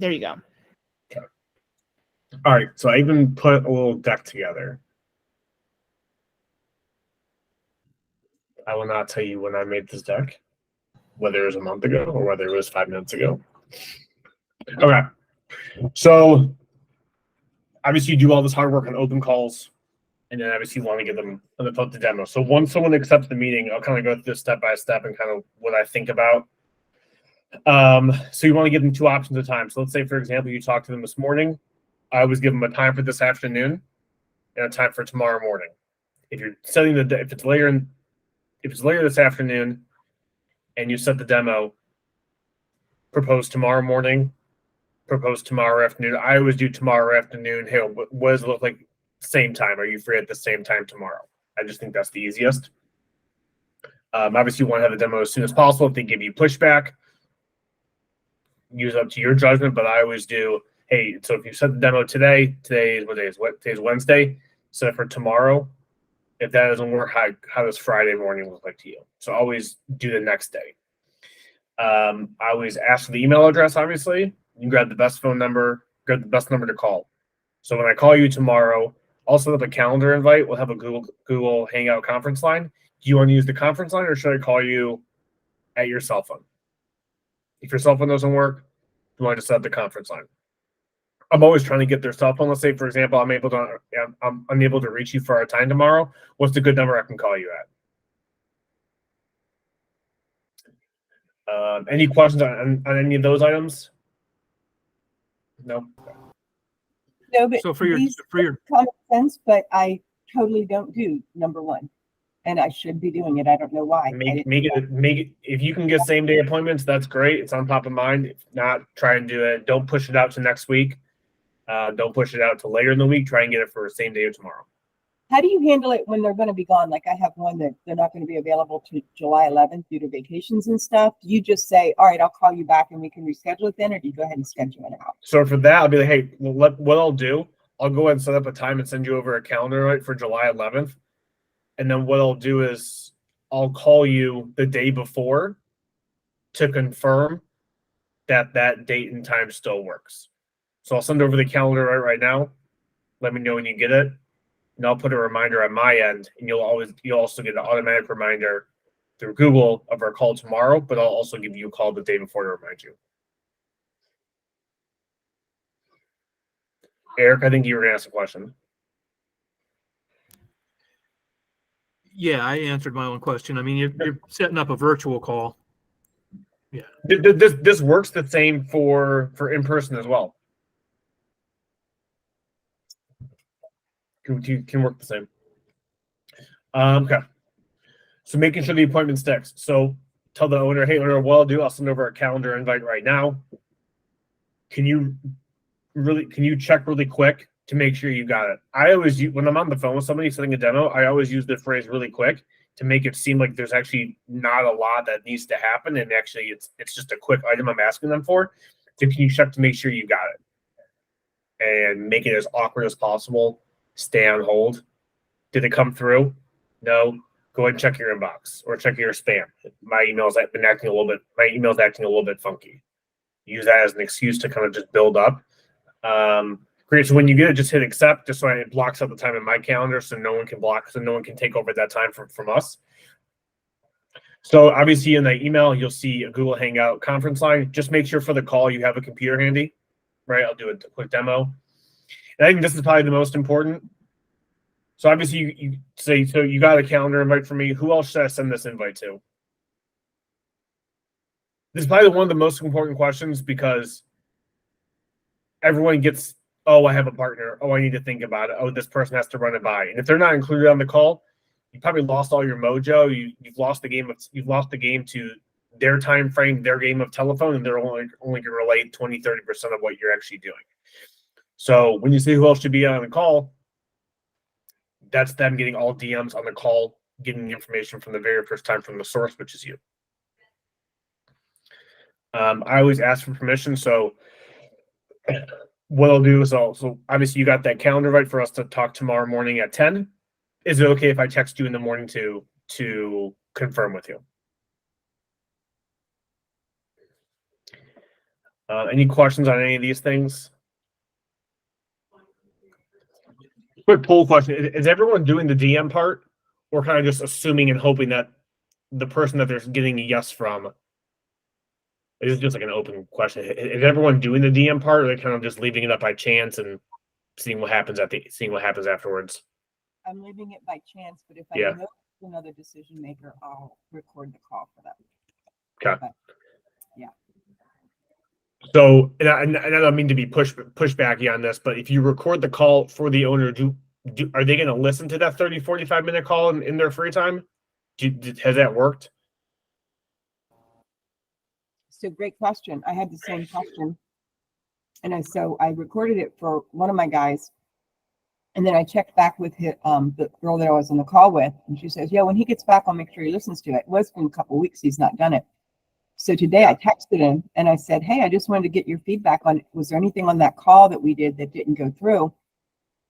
There you go. Okay. All right. So I even put a little deck together. I will not tell you when I made this deck, whether it was a month ago or whether it was 5 minutes ago. Okay. So obviously you do all this hard work on open calls, and then obviously you want to get them on the demo. So once someone accepts the meeting, I'll kind of go through this step by step and kind of what I think about. So you want to give them 2 options at a time. So let's say, for example, you talk to them this morning. I always give them a time for this afternoon and a time for tomorrow morning. If you're setting if it's later this afternoon and you set the demo, propose tomorrow morning, propose tomorrow afternoon. I always do tomorrow afternoon. Hey, what does it look like same time? Are you free at the same time tomorrow? I just think that's the easiest. Obviously, you want to have the demo as soon as possible. If they give you pushback, use up to your judgment, but I always do, hey, so if you set the demo today is what day is? Today's Wednesday. Set it for tomorrow. If that doesn't work, how does Friday morning look like to you? So always do the next day. I always ask for the email address, obviously. You can grab the best phone number, grab the best number to call. So when I call you tomorrow, I'll set up a calendar invite. We'll have a Google Hangout conference line. Do you want to use the conference line or should I call you at your cell phone? If your cell phone doesn't work, you want to set up the conference line. I'm always trying to get their cell phone. Let's say, for example, I'm unable to reach you for our time tomorrow. What's the good number I can call you at? Any questions on any of those items? No. No, but so for your common sense, but I totally don't do number 1, and I should be doing it. I don't know why. Make it. If you can get same day appointments, that's great. It's on top of mind. If not, try and do it. Don't push it out to next week. Don't push it out to later in the week. Try and get it for same day or tomorrow. How do you handle it when they're going to be gone? Like I have one that they're not going to be available to July 11th due to vacations and stuff. Do you just say, all right, I'll call you back and we can reschedule it then, or do you go ahead and schedule it out? So for that, I'll be like, hey, what I'll do, I'll go ahead and set up a time and send you over a calendar right for July 11th. And then what I'll do is I'll call you the day before to confirm that date and time still works. So I'll send over the calendar right now. Let me know when you get it. And I'll put a reminder on my end, and you'll also get an automatic reminder through Google of our call tomorrow, but I'll also give you a call the day before to remind you. Eric, I think you were going to ask a question. Yeah, I answered my own question. I mean, you're setting up a virtual call. Yeah. This works the same for in-person as well. Can work the same. Okay. So making sure the appointment sticks. So tell the owner, hey, owner, what I'll do, I'll send over a calendar invite right now. Can you check really quick to make sure you got it? I always use, when I'm on the phone with somebody setting a demo, I always use the phrase really quick to make it seem like there's actually not a lot that needs to happen, and actually it's just a quick item I'm asking them for. So can you check to make sure you got it? And make it as awkward as possible. Stay on hold. Did it come through? No. Go ahead and check your inbox or check your spam. My email's acting a little bit funky. Use that as an excuse to kind of just build up. Great. So when you get it, just hit accept, just so it blocks out the time in my calendar, so no one can take over that time from us. So obviously in the email, you'll see a Google Hangout conference line. Just make sure for the call you have a computer handy, right? I'll do a quick demo. And I think this is probably the most important. So obviously you say, so you got a calendar invite for me. Who else should I send this invite to? This is probably one of the most important questions, because everyone gets, oh, I have a partner. Oh, I need to think about it. Oh, this person has to run it by. And if they're not included on the call, you probably lost all your mojo. You've lost the game. You've lost the game to their time frame, their game of telephone, and they're only going to relate 20, 30% of what you're actually doing. So when you say who else should be on the call, that's them getting all DMs on the call, getting the information from the very first time from the source, which is you. I always ask for permission. So what I'll do is so obviously you got that calendar right for us to talk tomorrow morning at 10. Is it okay if I text you in the morning to confirm with you? Any questions on any of these things? Quick poll question. Is everyone doing the DM part, or kind of just assuming and hoping that the person that they're getting a yes from is just like an open question? Is everyone doing the DM part, or are they kind of just leaving it up by chance and seeing what happens afterwards? I'm leaving it by chance, but if I Yeah. know another decision maker, I'll record the call for them. Okay. But, yeah. So, and I don't mean to be pushbacky on this, but if you record the call for the owner, are they going to listen to that 30, 45-minute call in their free time? Has that worked? So great question. I had the same question. And so I recorded it for one of my guys. And then I checked back with the girl that I was on the call with. And she says, yeah, when he gets back, I'll make sure he listens to it. It was been a couple of weeks. He's not done it. So today I texted him and I said, hey, I just wanted to get your feedback on, was there anything on that call that we did that didn't go through?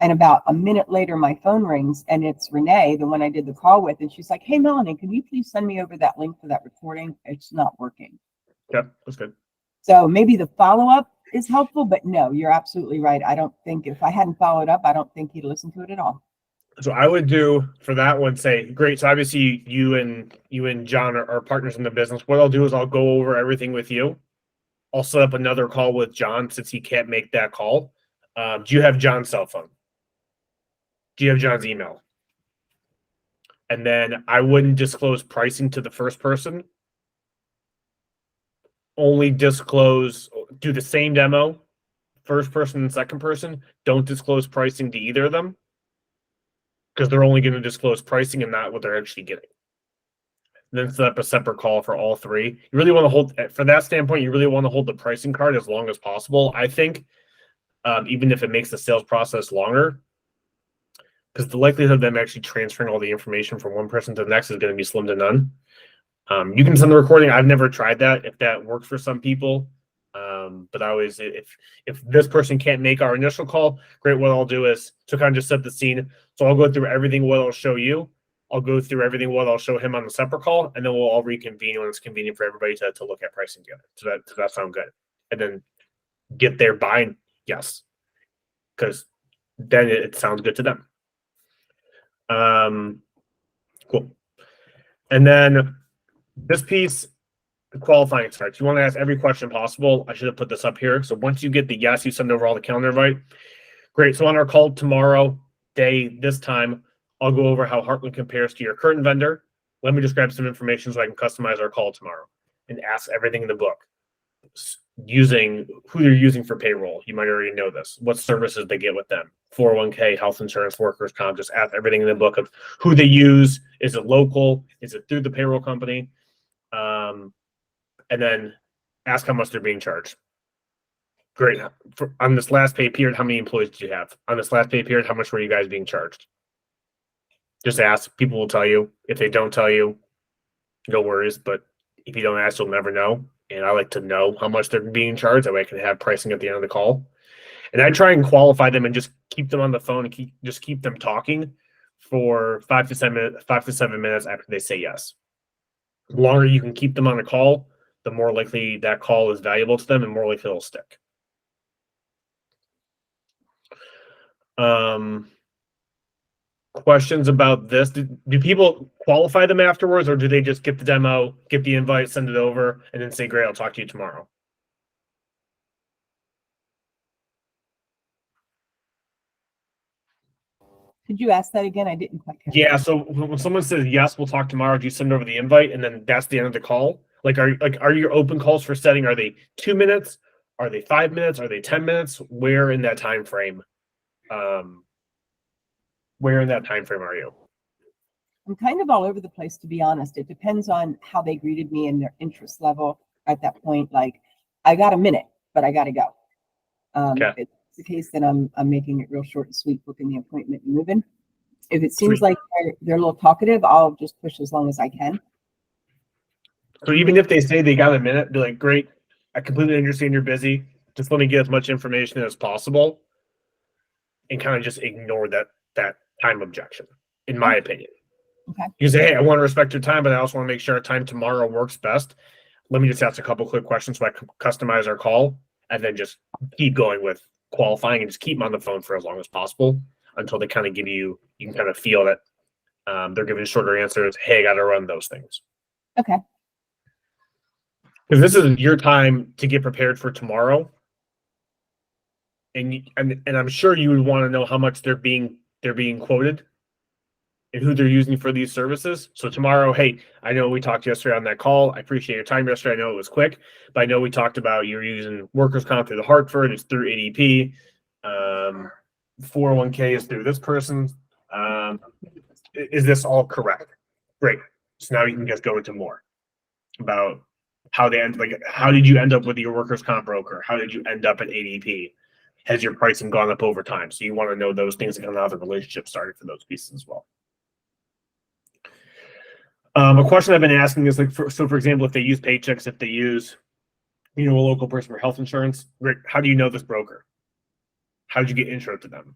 And about a minute later, my phone rings and it's Renee, the one I did the call with. And she's like, hey, Melanie, can you please send me over that link for that recording? It's not working. Yeah, that's good. So maybe the follow-up is helpful, but no, you're absolutely right. I don't think if I hadn't followed up, I don't think he'd listen to it at all. So I would do for that one, say, great. So obviously you and John are partners in the business. What I'll do is I'll go over everything with you. I'll set up another call with John since he can't make that call. Do you have John's cell phone? Do you have John's email? And then I wouldn't disclose pricing to the first person. Only disclose, do the same demo, first person and second person. Don't disclose pricing to either of them, because they're only going to disclose pricing and not what they're actually getting. And then set up a separate call for all three. You really want to hold, for that standpoint, you really want to hold the pricing card as long as possible, I think, even if it makes the sales process longer, because the likelihood of them actually transferring all the information from one person to the next is going to be slim to none. You can send the recording. I've never tried that, if that works for some people. But I always, if this person can't make our initial call, great. What I'll do is to kind of just set the scene. So I'll go through everything what I'll show you. I'll go through everything what I'll show him on the separate call, and then we'll all reconvene when it's convenient for everybody to look at pricing together. Does that sound good? And then get their buy-in, yes, because then it sounds good to them. Cool. And then this piece, the qualifying starts. You want to ask every question possible. I should have put this up here. So once you get the yes, you send over all the calendar invite. Great. So on our call tomorrow, this time, I'll go over how Heartland compares to your current vendor. Let me just grab some information so I can customize our call tomorrow and ask everything in the book. Using who they're using for payroll. You might already know this. What services they get with them. 401k, health insurance, workers' comp. Just ask everything in the book of who they use. Is it local? Is it through the payroll company? And then ask how much they're being charged. Great. On this last pay period, how many employees do you have? On this last pay period, how much were you guys being charged? Just ask. People will tell you. If they don't tell you, no worries. But if you don't ask, you'll never know. And I like to know how much they're being charged. That way I can have pricing at the end of the call. And I try and qualify them and just keep them on the phone and keep them talking for 5 to 7 minutes after they say yes. The longer you can keep them on a call, the more likely that call is valuable to them and more likely it'll stick. Questions about this? Do people qualify them afterwards, or do they just get the demo, get the invite, send it over, and then say, great, I'll talk to you tomorrow? Could you ask that again? I didn't quite catch Yeah, that. so when someone says, yes, we'll talk tomorrow, do you send over the invite, and then that's the end of the call? Are your open calls for setting, are they 2 minutes? Are they 5 minutes? Are they 10 minutes? Where in that time frame? Where in that time frame are you? I'm kind of all over the place, to be honest. It depends on how they greeted me and their interest level at that point. Like, I got a minute, but I got to go. Okay. If it's the case, then I'm making it real short and sweet, booking the appointment and moving. If it seems Sweet. like they're a little talkative, I'll just push as long as I can. So even if they say they got a minute, be like, great, I completely understand you're busy. Just let me get as much information as possible and kind of just ignore that time objection, in my opinion. Okay. You say, hey, I want to respect your time, but I also want to make sure our time tomorrow works best. Let me just ask a couple quick questions so I can customize our call. and then just keep going with qualifying and just keep them on the phone for as long as possible until they kind of you can kind of feel that they're giving shorter answers. Hey, I got to run those things. Okay. Because this is your time to get prepared for tomorrow. And I'm sure you would want to know how much they're being quoted and who they're using for these services. So tomorrow, hey, I know we talked yesterday on that call. I appreciate your time yesterday. I know it was quick, but I know we talked about you're using workers' comp through the Hartford. It's through ADP. 401k is through this person. Is this all correct? Great. So now you can just go into more about how how did you end up with your workers' comp broker? How did you end up at ADP? Has your pricing gone up over time? So you want to know those things and how the relationship started for those pieces as well. A question I've been asking is for example, if they use Paychecks, if they use, a local person for health insurance, how do you know this broker? How did you get intro to them?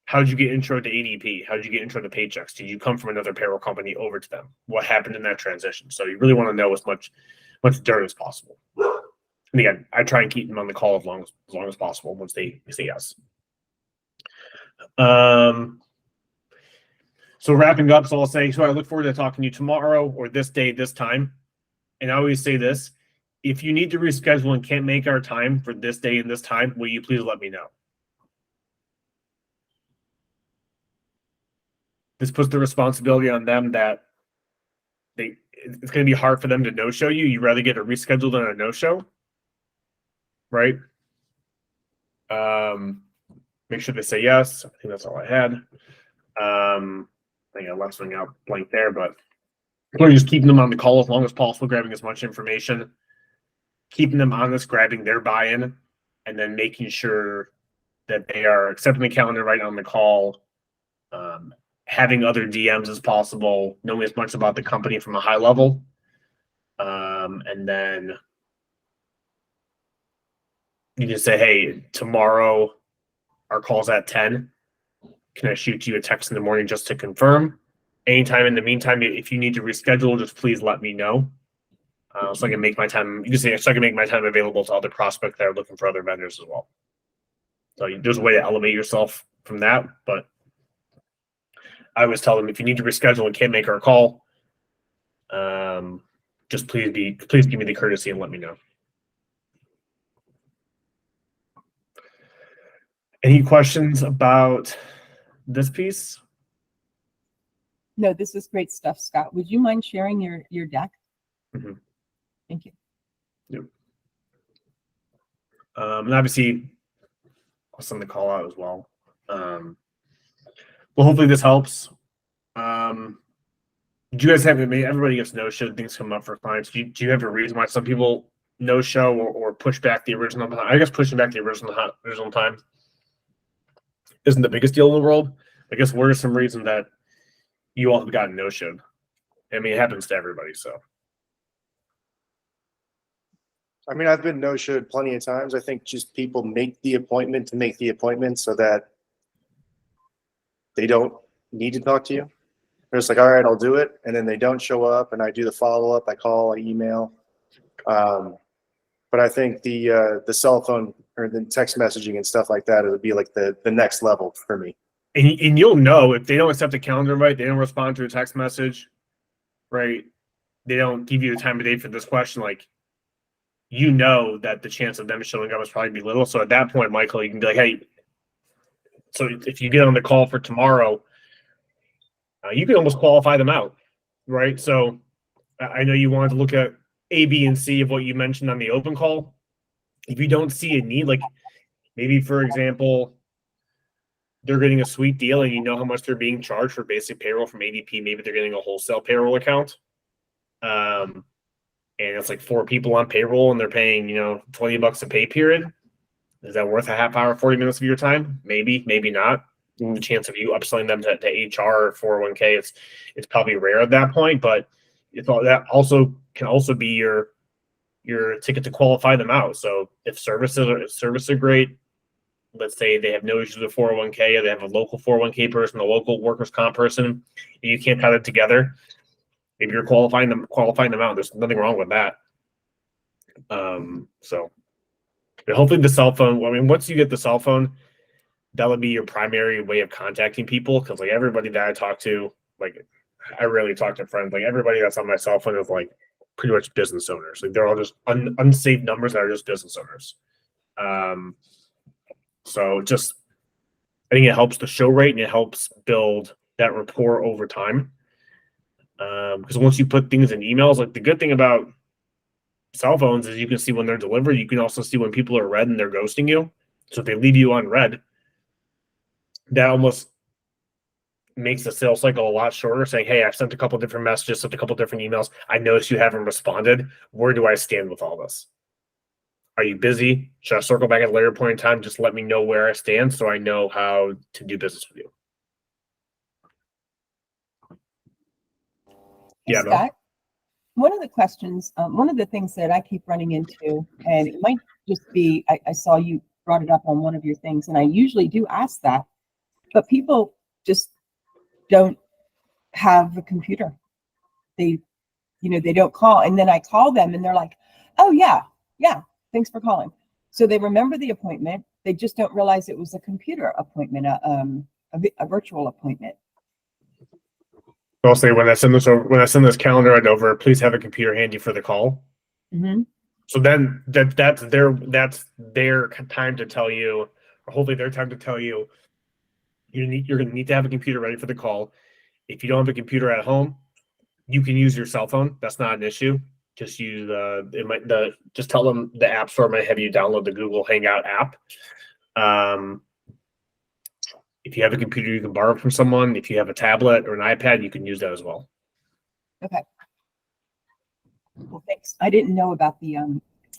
How did you get intro to ADP? How did you get intro to Paychecks? Did you come from another payroll company over to them? What happened in that transition? So you really want to know as much dirt as possible. And again, I try and keep them on the call as long as possible once they say yes. So wrapping up, so I'll say, so I look forward to talking to you tomorrow or this day, this time. And I always say this, if you need to reschedule and can't make our time for this day and this time, will you please let me know? This puts the responsibility on them that it's going to be hard for them to no-show you. You'd rather get a rescheduled than a no-show, right? Make sure they say yes. I think that's all I had. I think I left something out blank there, but we're just keeping them on the call as long as possible, grabbing as much information, keeping them honest, grabbing their buy-in, and then making sure that they are accepting the calendar right on the call, having other DMs as possible, knowing as much about the company from a high level. And then you just say, hey, tomorrow our call's at 10. Can I shoot you a text in the morning just to confirm? Anytime in the meantime, if you need to reschedule, just please let me know. So I can make my time. You can say so I can make my time available to other prospects that are looking for other vendors as well. So there's a way to elevate yourself from that. But I always tell them if you need to reschedule and can't make our call, just please give me the courtesy and let me know. Any questions about this piece? No, this is great stuff, Scott. Would you mind sharing your deck? Mm-hmm. Thank you. Yep. And obviously, I'll send the call out as well. Well, hopefully this helps. Do you guys have everybody gets no-show, things come up for clients. Do you have a reason why some people no-show or push back the original time? I guess pushing back the original time isn't the biggest deal in the world. I guess what are some reasons that you all have gotten no-showed? I mean, it happens to everybody, so. I mean, I've been no-showed plenty of times. I think just people make the appointment to make the appointment so that they don't need to talk to you. They're just like, all right, I'll do it. And then they don't show up and I do the follow-up. I call, I email. But I think the cell phone or the text messaging and stuff like that, it would be like the next level for me. And you'll know if they don't accept a calendar invite, they don't respond to a text message, right? They don't give you the time of day for this question, like, you know that the chance of them showing up is probably be little. So at that point, Michael, you can be like, hey, so if you get on the call for tomorrow, you can almost qualify them out, right? So I know you wanted to look at A, B, and C of what you mentioned on the open call. If you don't see a need, like maybe, for example, they're getting a sweet deal and you know how much they're being charged for basic payroll from ADP. Maybe they're getting a wholesale payroll account. And it's like 4 people on payroll and they're paying, $20 a pay period. Is that worth a half hour, 40 minutes of your time? Maybe, maybe not. The chance of you upselling them to HR or 401k, it's probably rare at that point, but that can also be your ticket to qualify them out. So if services are great, let's say they have no issues with 401k, or they have a local 401k person, a local workers' comp person, and you can't cut it together. If you're qualifying them out, there's nothing wrong with that. So And hopefully the cell phone, I mean, once you get the cell phone, that would be your primary way of contacting people. Cause like everybody that I talk to, like I rarely talk to friends. Like everybody that's on my cell phone is like pretty much business owners. Like they're all just unsaved numbers that are just business owners. So just, I think it helps the show rate and it helps build that rapport over time. Because once you put things in emails, like the good thing about cell phones is you can see when they're delivered. You can also see when people are read and they're ghosting you. So if they leave you unread, that almost makes the sales cycle a lot shorter. Saying, "Hey, I've sent a couple different messages, sent a couple different emails. I noticed you haven't responded. Where do I stand with all this? Are you busy? Should I circle back at a later point in time? Just let me know where I stand so I know how to do business with you." Hey, Yeah, no. Scott, one of the questions, one of the things that I keep running into, and it might just be, I saw you brought it up on one of your things, and I usually do ask that, but people just don't have a computer. They, they don't call. And then I call them and they're like, oh yeah, thanks for calling. So they remember the appointment. They just don't realize it was a computer appointment, a virtual appointment. I'll say when I send this calendar right over, please have a computer handy for the call. Mm-hmm. So then that's their time to tell you, or hopefully their time to tell you, you're going to need to have a computer ready for the call. If you don't have a computer at home, you can use your cell phone. That's not an issue. Just use just tell them the app store might have you download the Google Hangout app. If you have a computer you can borrow from someone, if you have a tablet or an iPad, you can use that as well. Okay. Well, thanks. I didn't know about the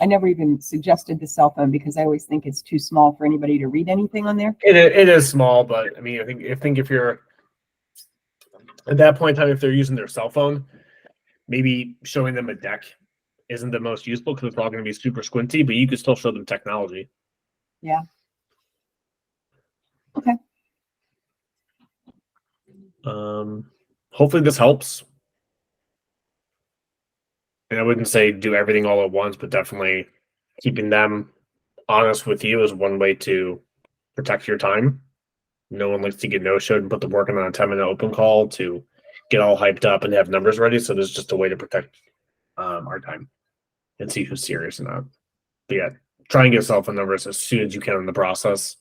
I never even suggested the cell phone because I always think it's too small for anybody to read anything on there. It is small, but I mean, I think if you're at that point in time, if they're using their cell phone, maybe showing them a deck isn't the most useful because it's all going to be super squinty, but you can still show them technology. Yeah. Okay. Hopefully this helps. And I wouldn't say do everything all at once, but definitely keeping them honest with you is one way to protect your time. No one likes to get no-showed and put the work in on a 10-minute open call to get all hyped up and have numbers ready. So there's just a way to protect our time and see who's serious or not. But yeah, try and get cell phone numbers as soon as you can in the process.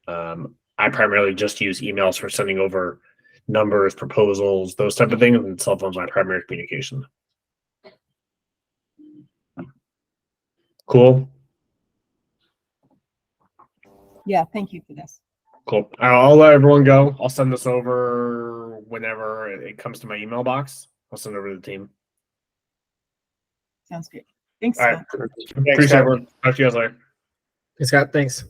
I primarily just use emails for sending over numbers, proposals, those type of things, and cell phone's my primary communication. Cool. Yeah. Thank you for this. Cool. I'll let everyone go. I'll send this over whenever it comes to my email box. I'll send it over to the team. Sounds good. Thanks, All right. Scott. Appreciate Scott. everyone. Talk to you guys later. Hey, Scott, thanks.